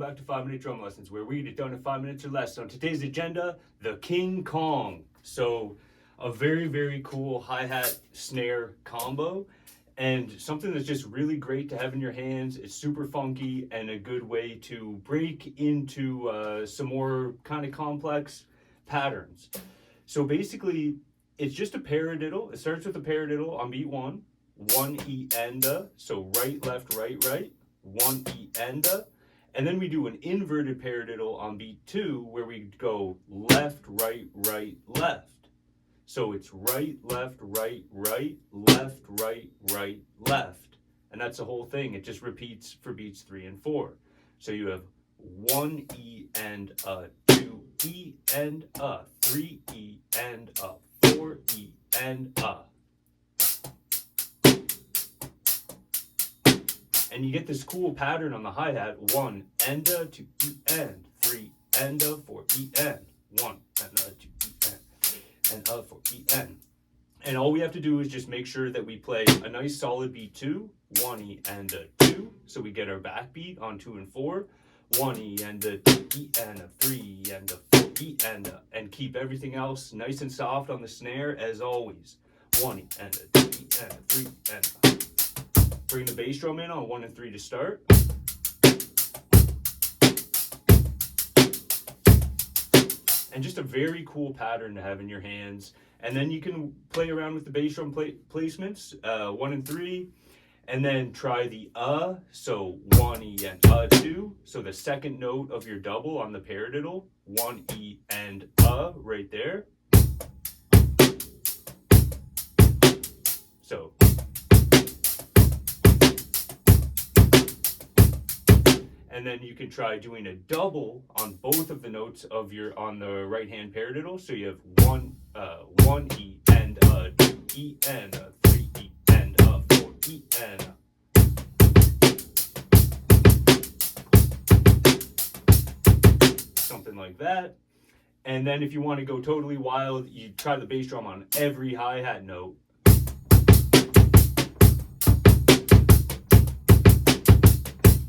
back to 5-Minute Drum Lessons, where we get it done in 5 minutes or less. On today's agenda, the King Kong. So a very, very cool hi-hat snare combo, and something that's just really great to have in your hands. It's super funky and a good way to break into some more kind of complex patterns. So basically, it's just a paradiddle. It starts with a paradiddle on beat 1, 1 E and a, so right, left, right, right, 1 E and a. And then we do an inverted paradiddle on beat 2, where we go left, right, right, left. So it's right, left, right, right, left, right, right, left. And that's the whole thing. It just repeats for beats 3 and 4. So you have 1 E and a, 2 E and a, 3 E and a, 4 E and a. And you get this cool pattern on the hi-hat. 1 and a, 2 E and, 3 and a, 4 E and, 1 and a, 2 E and a, 4 E and. And all we have to do is just make sure that we play a nice solid beat 2, 1 E and a 2, so we get our backbeat on 2 and 4, 1 E and a, 2 E and a, 3 E and a, 4 E and keep everything else nice and soft on the snare as always. 1 E and a, 2 E and a, 3 and a. Bring the bass drum in on 1 and 3 to start. And just a very cool pattern to have in your hands. And then you can play around with the bass drum placements, 1 and 3, and then try the so 1 E and a 2, so the second note of your double on the paradiddle, 1 E and a right there. So and then you can try doing a double on both of the notes of your on the right hand paradiddle. So you have 1 E and a, 2 E and a, 3 E and a, 4 E and a. Something like that. And then if you want to go totally wild, you try the bass drum on every hi-hat note.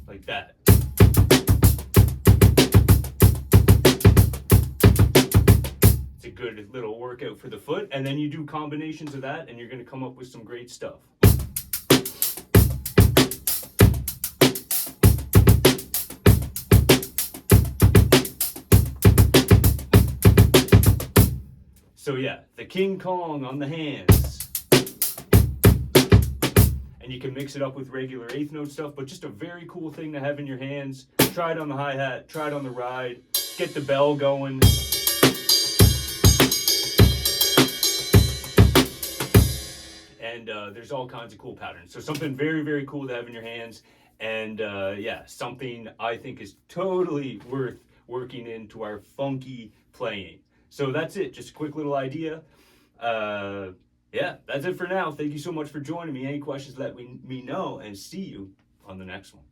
Like that. Good little workout for the foot, and then you do combinations of that and you're going to come up with some great stuff. So yeah, the King Kong on the hands, and you can mix it up with regular 8th note stuff, but just a very cool thing to have in your hands. Try it on the hi-hat, try it on the ride, get the bell going. And there's all kinds of cool patterns. So something very, very cool to have in your hands. And yeah, something I think is totally worth working into our funky playing. So that's it. Just a quick little idea. Yeah, that's it for now. Thank you so much for joining me. Any questions, let me know, and see you on the next one.